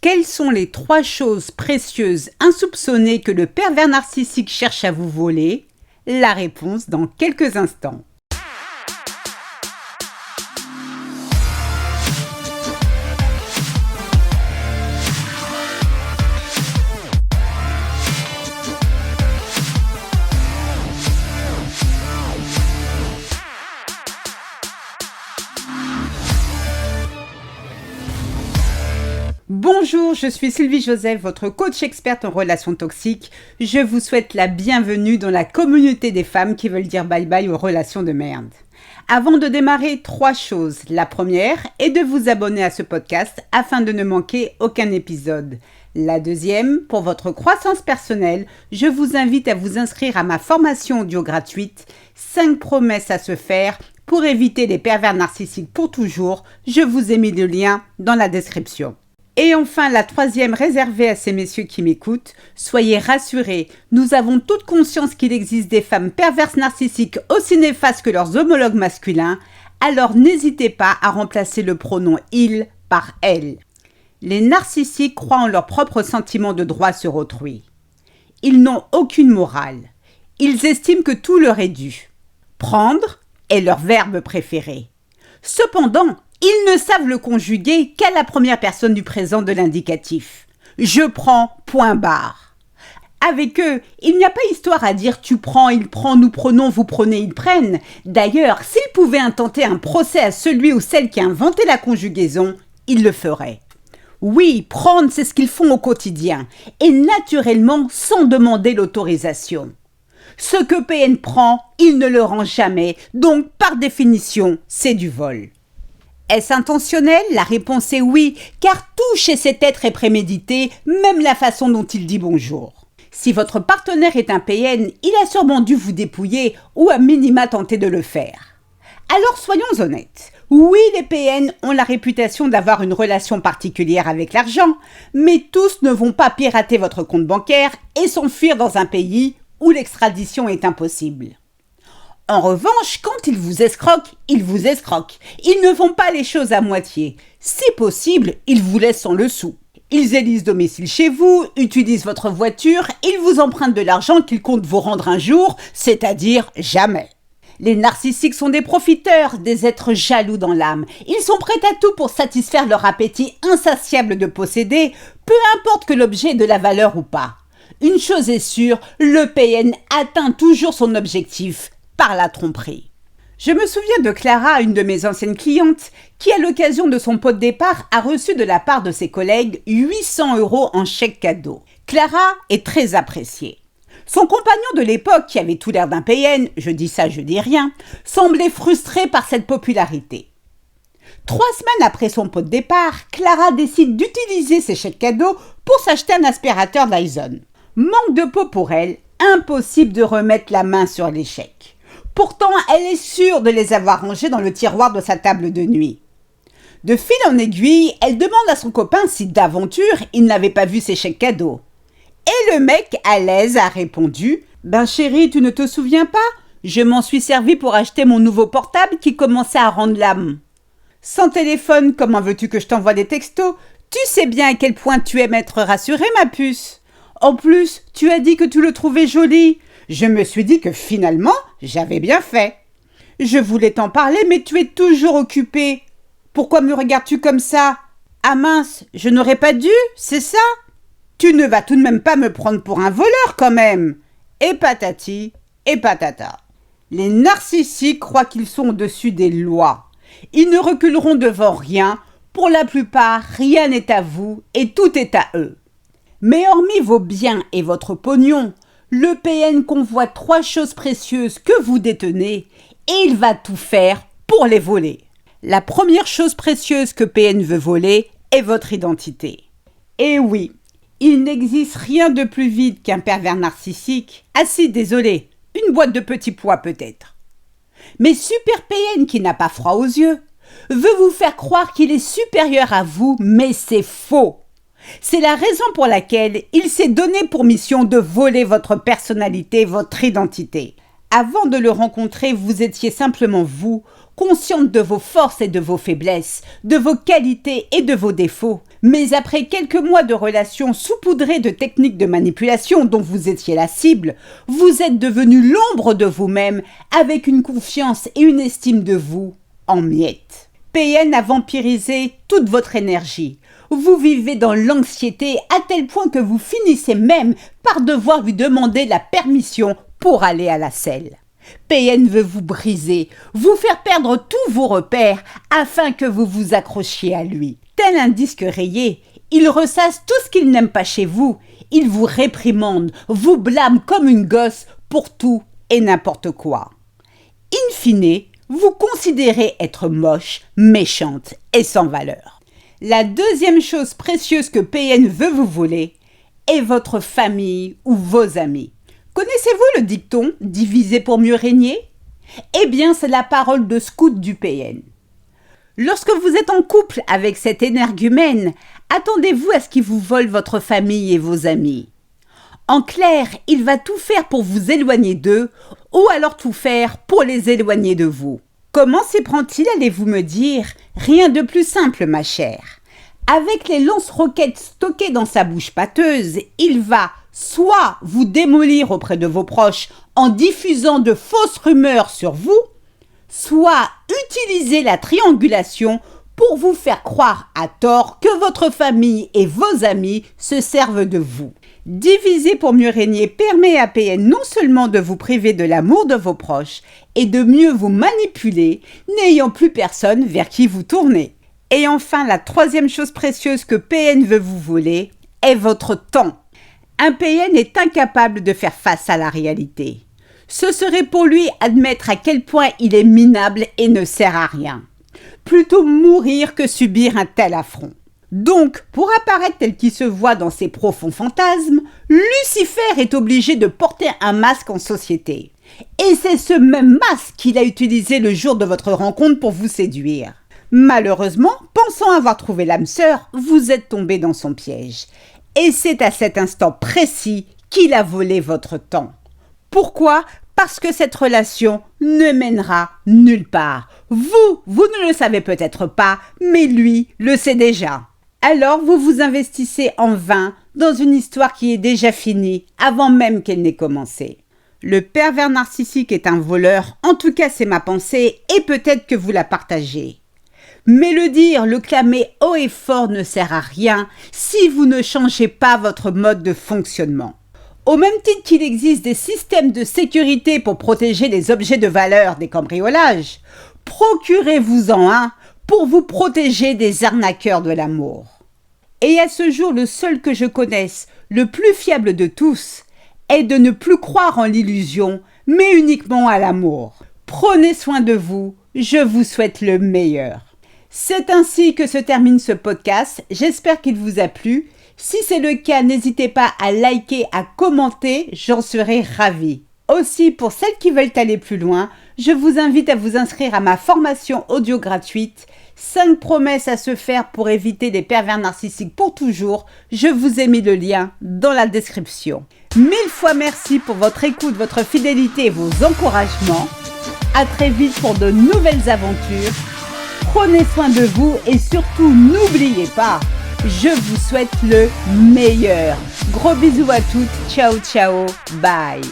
Quelles sont les 3 choses précieuses insoupçonnées que le pervers narcissique cherche à vous voler? La réponse dans quelques instants. Bonjour, je suis Sylvie Joseph, votre coach experte en relations toxiques. Je vous souhaite la bienvenue dans la communauté des femmes qui veulent dire bye bye aux relations de merde. Avant de démarrer, 3 choses. La première est de vous abonner à ce podcast afin de ne manquer aucun épisode. La deuxième, pour votre croissance personnelle, je vous invite à vous inscrire à ma formation audio gratuite 5 promesses à se faire pour éviter les pervers narcissiques pour toujours. Je vous ai mis le lien dans la description. Et enfin, la 3e réservée à ces messieurs qui m'écoutent, soyez rassurés, nous avons toute conscience qu'il existe des femmes perverses narcissiques aussi néfastes que leurs homologues masculins, alors n'hésitez pas à remplacer le pronom « il » par « elle ». Les narcissiques croient en leur propre sentiment de droit sur autrui. Ils n'ont aucune morale. Ils estiment que tout leur est dû. Prendre est leur verbe préféré. Cependant, ils ne savent le conjuguer qu'à la première personne du présent de l'indicatif. Je prends, point barre. Avec eux, il n'y a pas histoire à dire tu prends, il prend, nous prenons, vous prenez, ils prennent. D'ailleurs, s'ils pouvaient intenter un procès à celui ou celle qui a inventé la conjugaison, ils le feraient. Oui, prendre, c'est ce qu'ils font au quotidien, et naturellement sans demander l'autorisation. Ce que PN prend, il ne le rend jamais, donc par définition, c'est du vol. Est-ce intentionnel? La réponse est oui, car tout chez cet être est prémédité, même la façon dont il dit bonjour. Si votre partenaire est un PN, il a sûrement dû vous dépouiller ou à minima tenter de le faire. Alors soyons honnêtes. Oui, les PN ont la réputation d'avoir une relation particulière avec l'argent, mais tous ne vont pas pirater votre compte bancaire et s'enfuir dans un pays où l'extradition est impossible. En revanche, quand ils vous escroquent, ils vous escroquent. Ils ne font pas les choses à moitié. Si possible, ils vous laissent sans le sou. Ils élisent domicile chez vous, utilisent votre voiture, ils vous empruntent de l'argent qu'ils comptent vous rendre un jour, c'est-à-dire jamais. Les narcissiques sont des profiteurs, des êtres jaloux dans l'âme. Ils sont prêts à tout pour satisfaire leur appétit insatiable de posséder, peu importe que l'objet ait de la valeur ou pas. Une chose est sûre, le PN atteint toujours son objectif, par la tromperie. Je me souviens de Clara, une de mes anciennes clientes, qui à l'occasion de son pot de départ a reçu de la part de ses collègues 800 € en chèque cadeau. Clara est très appréciée. Son compagnon de l'époque, qui avait tout l'air d'un PN, je dis ça, je dis rien, semblait frustré par cette popularité. 3 semaines après son pot de départ, Clara décide d'utiliser ses chèques cadeaux pour s'acheter un aspirateur Dyson. Manque de peau pour elle, impossible de remettre la main sur les chèques. Pourtant, elle est sûre de les avoir rangés dans le tiroir de sa table de nuit. De fil en aiguille, elle demande à son copain si d'aventure il n'avait pas vu ses chèques cadeaux. Et le mec, à l'aise, a répondu « Ben chérie, tu ne te souviens pas? Je m'en suis servi pour acheter mon nouveau portable qui commençait à rendre l'âme. Sans téléphone, comment veux-tu que je t'envoie des textos? Tu sais bien à quel point tu aimes être rassurée, ma puce. En plus, tu as dit que tu le trouvais joli. Je me suis dit que finalement, j'avais bien fait. Je voulais t'en parler, mais tu es toujours occupée. Pourquoi me regardes-tu comme ça? Ah mince, je n'aurais pas dû, c'est ça? Tu ne vas tout de même pas me prendre pour un voleur quand même. Et patati, et patata. Les narcissiques croient qu'ils sont au-dessus des lois. Ils ne reculeront devant rien. Pour la plupart, rien n'est à vous et tout est à eux. Mais hormis vos biens et votre pognon, le PN convoite 3 choses précieuses que vous détenez et il va tout faire pour les voler. La première chose précieuse que PN veut voler est votre identité. Et oui, il n'existe rien de plus vide qu'un pervers narcissique. Ah si, désolé, une boîte de petits pois peut-être. Mais Super PN, qui n'a pas froid aux yeux, veut vous faire croire qu'il est supérieur à vous, mais c'est faux. C'est la raison pour laquelle il s'est donné pour mission de voler votre personnalité, votre identité. Avant de le rencontrer, vous étiez simplement vous, consciente de vos forces et de vos faiblesses, de vos qualités et de vos défauts. Mais après quelques mois de relations saupoudrées de techniques de manipulation dont vous étiez la cible, vous êtes devenu l'ombre de vous-même avec une confiance et une estime de vous en miettes. PN a vampirisé toute votre énergie. Vous vivez dans l'anxiété à tel point que vous finissez même par devoir lui demander la permission pour aller à la selle. PN veut vous briser, vous faire perdre tous vos repères afin que vous vous accrochiez à lui. Tel un disque rayé, il ressasse tout ce qu'il n'aime pas chez vous. Il vous réprimande, vous blâme comme une gosse pour tout et n'importe quoi. In fine, vous considérez être moche, méchante et sans valeur. La deuxième chose précieuse que PN veut vous voler est votre famille ou vos amis. Connaissez-vous le dicton « diviser pour mieux régner » Eh bien, c'est la parole de scout du PN. Lorsque vous êtes en couple avec cet énergumène, attendez-vous à ce qu'il vous vole votre famille et vos amis. En clair, il va tout faire pour vous éloigner d'eux, ou alors tout faire pour les éloigner de vous. Comment s'y prend-il, allez-vous me dire? Rien de plus simple, ma chère. Avec les lance-roquettes stockées dans sa bouche pâteuse, il va soit vous démolir auprès de vos proches en diffusant de fausses rumeurs sur vous, soit utiliser la triangulation pour vous faire croire à tort que votre famille et vos amis se servent de vous. Diviser pour mieux régner permet à PN non seulement de vous priver de l'amour de vos proches et de mieux vous manipuler, n'ayant plus personne vers qui vous tourner. Et enfin, la troisième chose précieuse que PN veut vous voler est votre temps. Un PN est incapable de faire face à la réalité. Ce serait pour lui admettre à quel point il est minable et ne sert à rien. Plutôt mourir que subir un tel affront. Donc, pour apparaître tel qu'il se voit dans ses profonds fantasmes, Lucifer est obligé de porter un masque en société. Et c'est ce même masque qu'il a utilisé le jour de votre rencontre pour vous séduire. Malheureusement, pensant avoir trouvé l'âme sœur, vous êtes tombé dans son piège. Et c'est à cet instant précis qu'il a volé votre temps. Pourquoi ? Parce que cette relation ne mènera nulle part. Vous ne le savez peut-être pas, mais lui le sait déjà. Alors vous vous investissez en vain dans une histoire qui est déjà finie avant même qu'elle n'ait commencé. Le pervers narcissique est un voleur, en tout cas c'est ma pensée, et peut-être que vous la partagez. Mais le dire, le clamer haut et fort ne sert à rien si vous ne changez pas votre mode de fonctionnement. Au même titre qu'il existe des systèmes de sécurité pour protéger les objets de valeur des cambriolages, procurez-vous-en un pour vous protéger des arnaqueurs de l'amour. Et à ce jour, le seul que je connaisse, le plus fiable de tous, est de ne plus croire en l'illusion, mais uniquement à l'amour. Prenez soin de vous, je vous souhaite le meilleur. C'est ainsi que se termine ce podcast, j'espère qu'il vous a plu. Si c'est le cas, n'hésitez pas à liker, à commenter, j'en serai ravie. Aussi, pour celles qui veulent aller plus loin, je vous invite à vous inscrire à ma formation audio gratuite 5 promesses à se faire pour éviter les pervers narcissiques pour toujours. Je vous ai mis le lien dans la description. 1000 fois merci pour votre écoute, votre fidélité et vos encouragements. À très vite pour de nouvelles aventures. Prenez soin de vous et surtout n'oubliez pas, je vous souhaite le meilleur. Gros bisous à toutes. Ciao, ciao. Bye.